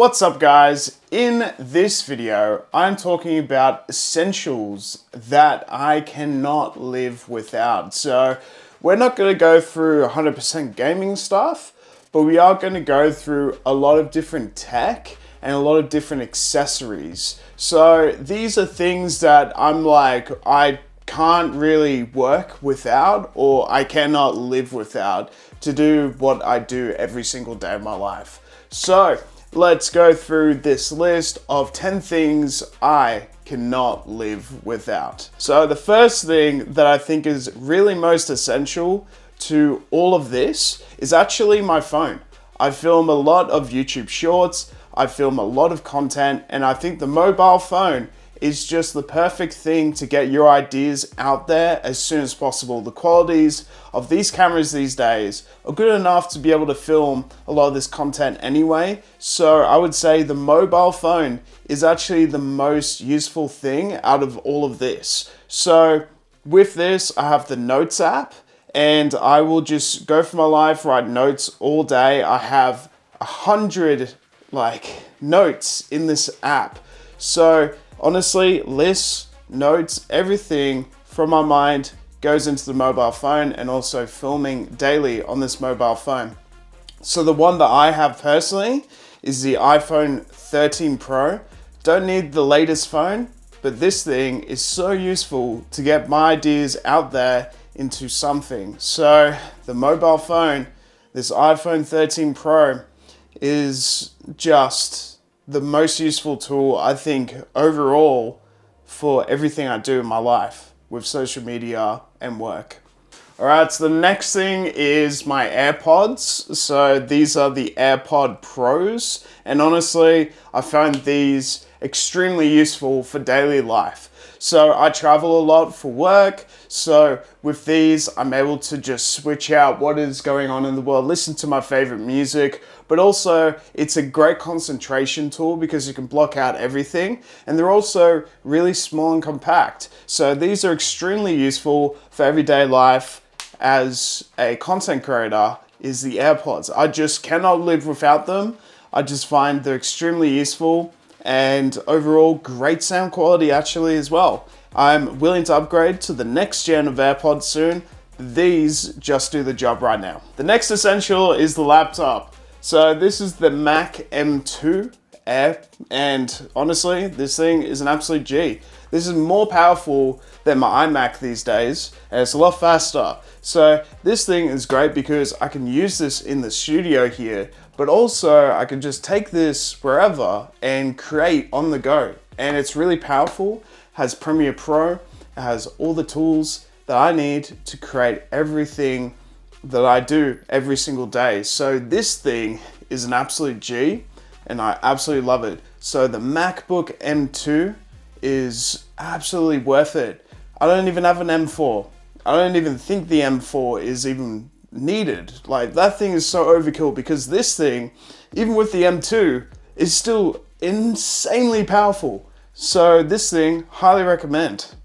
What's up guys? In this video, I'm talking about essentials that I cannot live without. So we're not going to go through 100% gaming stuff, but we are going to go through a lot of different tech and a lot of different accessories. So these are things that I'm like, I can't really work without, or I cannot live without to do what I do every single day of my life. So let's go through this list of 10 things I cannot live without. So the first thing that I think is really most essential to all of this is actually my phone. I film a lot of YouTube shorts, I film a lot of content, and I think the mobile phone is just the perfect thing to get your ideas out there as soon as possible. The qualities of these cameras these days are good enough to be able to film a lot of this content anyway. So I would say the mobile phone is actually the most useful thing out of all of this. So with this, I have the Notes app, and I will just go for my life, write notes all day. I have 100 notes in this app. So honestly, lists, notes, everything from my mind goes into the mobile phone, and also filming daily on this mobile phone. So the one that I have personally is the iPhone 13 Pro. Don't need the latest phone, but this thing is so useful to get my ideas out there into something. So the mobile phone, this iPhone 13 Pro, is just the most useful tool, I think, overall for everything I do in my life with social media and work. All right, so the next thing is my AirPods. So these are the AirPod Pros, and honestly, I find these extremely useful for daily life. So I travel a lot for work, so with these, I'm able to just switch out what is going on in the world, listen to my favorite music, but also it's a great concentration tool because you can block out everything, and they're also really small and compact. So these are extremely useful for everyday life. As a content creator, is the AirPods. I just cannot live without them. I just find they're extremely useful, and overall great sound quality actually as well. I'm willing to upgrade to the next gen of AirPods soon. These just do the job right now. The next essential is the laptop. So this is the Mac M2 Air, and honestly, this thing is an absolute G. This is more powerful than my iMac these days, and it's a lot faster. So this thing is great because I can use this in the studio here, but also I can just take this wherever and create on the go. And it's really powerful, has Premiere Pro, it has all the tools that I need to create everything that I do every single day. So this thing is an absolute G, and I absolutely love it. So the MacBook M2 is absolutely worth it. I don't even have an M4. I don't even think the M4 is even needed. Like, that thing is so overkill because this thing, even with the M2, is still insanely powerful. So this thing, highly recommend.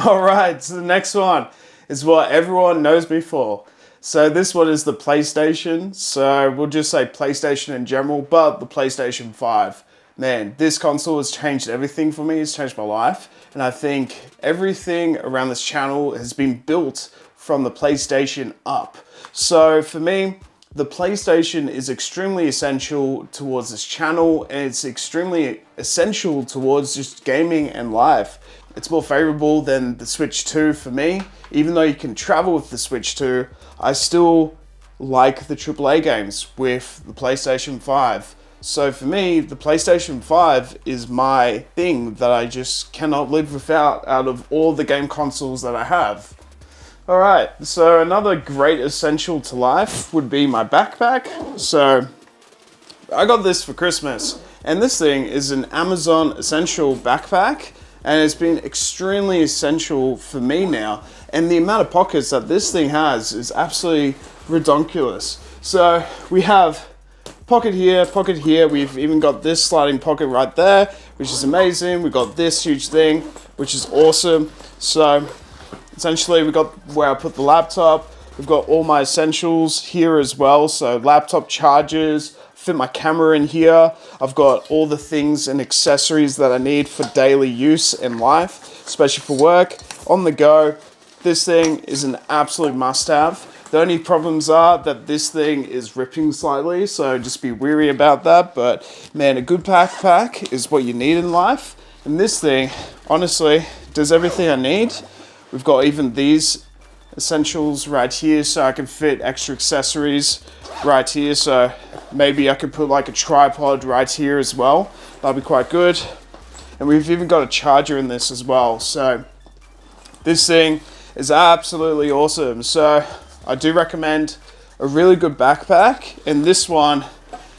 All right, so the next one is what everyone knows me for. So this one is the PlayStation. So we'll just say PlayStation in general, but the PlayStation 5. Man, this console has changed everything for me. It's changed my life. And I think everything around this channel has been built from the PlayStation up. So for me, the PlayStation is extremely essential towards this channel, and it's extremely essential towards just gaming and life. It's more favorable than the Switch 2 for me. Even though you can travel with the Switch 2, I still like the AAA games with the PlayStation 5. So for me, the PlayStation 5 is my thing that I just cannot live without out of all the game consoles that I have. Alright, so another great essential to life would be my backpack. So I got this for Christmas, and this thing is an Amazon Essential backpack, and it's been extremely essential for me now. And the amount of pockets that this thing has is absolutely redonkulous. So we have pocket here, we've even got this sliding pocket right there, which is amazing. We've got this huge thing, which is awesome. So essentially we got where I put the laptop. We've got all my essentials here as well. So laptop chargers, fit my camera in here. I've got all the things and accessories that I need for daily use in life, especially for work, on the go. This thing is an absolute must-have. The only problems are that this thing is ripping slightly, so just be wary about that. But man, a good backpack is what you need in life. And this thing, honestly, does everything I need. We've got even these essentials right here, so I can fit extra accessories right here. So maybe I could put like a tripod right here as well. That'll be quite good. And we've even got a charger in this as well. So this thing is absolutely awesome. So I do recommend a really good backpack, and this one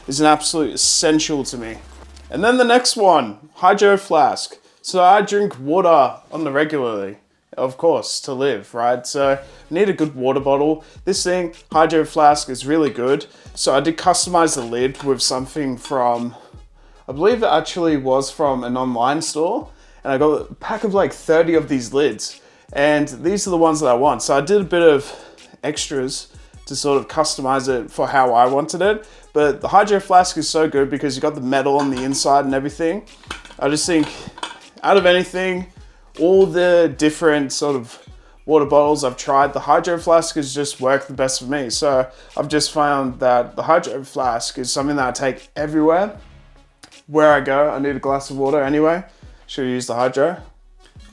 is an absolute essential to me. And then the next one, Hydro Flask. So I drink water on the regularly, of course, to live, right? So I need a good water bottle. This thing, Hydro Flask, is really good. So I did customize the lid with something from, I believe it actually was from an online store, and I got a pack of like 30 of these lids, and these are the ones that I want. So I did a bit of extras to sort of customize it for how I wanted it. But the Hydro Flask is so good because you got the metal on the inside and everything. I just think out of anything, all the different sort of water bottles I've tried, the Hydro Flask has just worked the best for me. So I've just found that the Hydro Flask is something that I take everywhere. Where I go, I need a glass of water anyway. Should use the Hydro.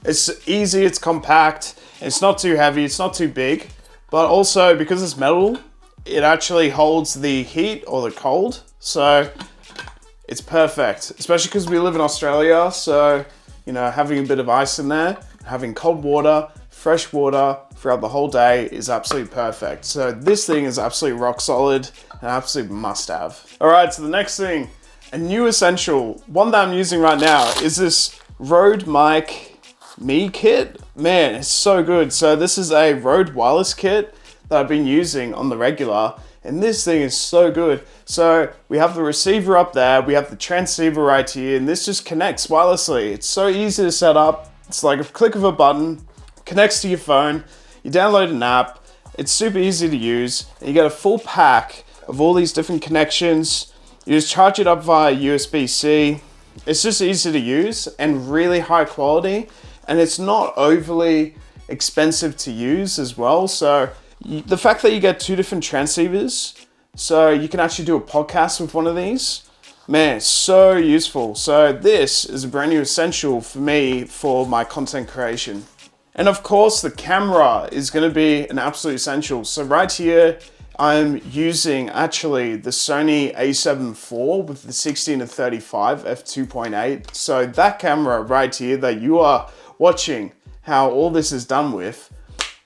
It's easy, it's compact, it's not too heavy, it's not too big. But also, because it's metal, it actually holds the heat or the cold. So it's perfect, especially because we live in Australia. So, you know, having a bit of ice in there, having cold water, fresh water throughout the whole day is absolutely perfect. So this thing is absolutely rock solid, an absolute must have. All right, so the next thing, a new essential, one that I'm using right now is this RØDE Mic Kit. Man, it's so good. So this is a RØDE Wireless Kit that I've been using on the regular, and this thing is so good. So we have the receiver up there, we have the transceiver right here, and this just connects wirelessly. It's so easy to set up. It's like a click of a button, connects to your phone, you download an app, it's super easy to use, and you get a full pack of all these different connections. You just charge it up via USB-C. It's just easy to use and really high quality. And it's not overly expensive to use as well. So the fact that you get two different transceivers, so you can actually do a podcast with one of these, man, it's so useful. So this is a brand new essential for me for my content creation. And of course, the camera is gonna be an absolute essential. So right here, I'm using actually the Sony A7 IV with the 16-35 f2.8. So that camera right here that you are watching how all this is done with,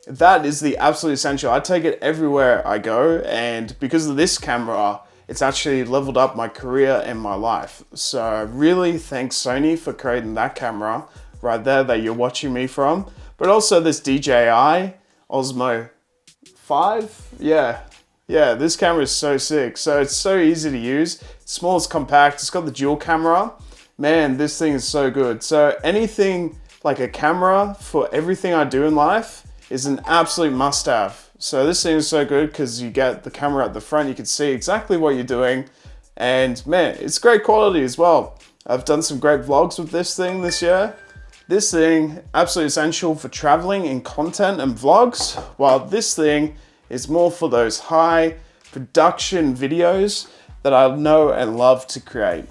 that is the absolute essential. I take it everywhere I go, and because of this camera, it's actually leveled up my career and my life. So really thanks Sony for creating that camera right there that you're watching me from. But also this DJI Osmo 5, yeah, this camera is so sick. So it's so easy to use, it's small, it's compact, it's got the dual camera. Man, this thing is so good. So anything like a camera for everything I do in life is an absolute must-have. So this thing is so good because you get the camera at the front, you can see exactly what you're doing, and man, it's great quality as well. I've done some great vlogs with this thing this year. This thing, absolutely essential for traveling in content and vlogs, while this thing is more for those high production videos that I know and love to create.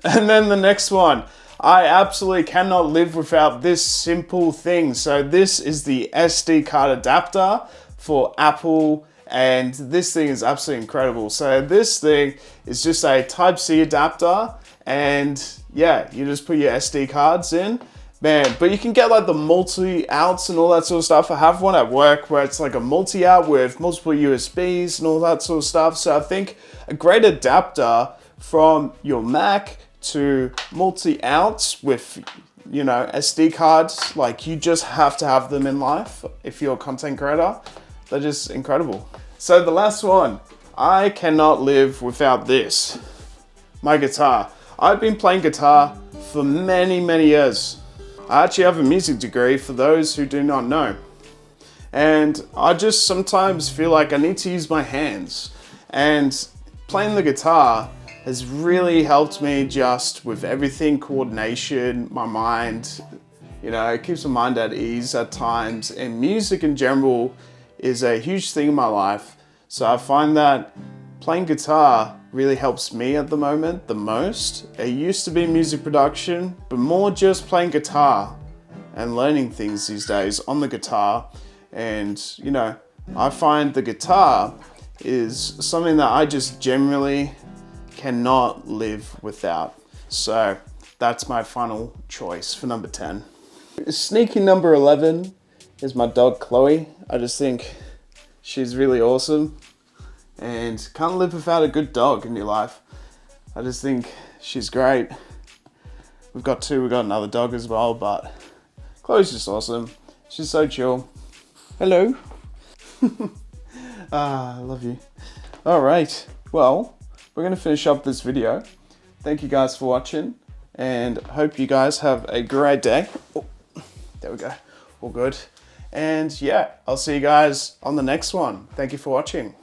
And then the next one, I absolutely cannot live without this simple thing. So this is the SD card adapter for Apple, and this thing is absolutely incredible. So this thing is just a Type-C adapter, and yeah, you just put your SD cards in. Man, but you can get like the multi-outs and all that sort of stuff. I have one at work where it's like a multi-out with multiple USBs and all that sort of stuff. So I think a great adapter from your Mac to multi-outs with, you know, SD cards, like you just have to have them in life if you're a content creator. They're just incredible. So the last one, I cannot live without this, my guitar. I've been playing guitar for many, many years. I actually have a music degree for those who do not know. And I just sometimes feel like I need to use my hands. And playing the guitar has really helped me just with everything, coordination, my mind. You know, it keeps my mind at ease at times, and music in general is a huge thing in my life. So I find that playing guitar really helps me at the moment the most. It used to be music production, but more just playing guitar and learning things these days on the guitar. And you know, I find the guitar is something that I just generally cannot live without. So that's my final choice for number 10. Sneaky number 11 is my dog Chloe. I just think she's really awesome and can't live without a good dog in your life. I just think she's great. We've got another dog as well, but Chloe's just awesome. She's so chill. Hello. I love you. All right, well, we're gonna finish up this video. Thank you guys for watching, and hope you guys have a great day. Oh, there we go, all good. And yeah, I'll see you guys on the next one. Thank you for watching.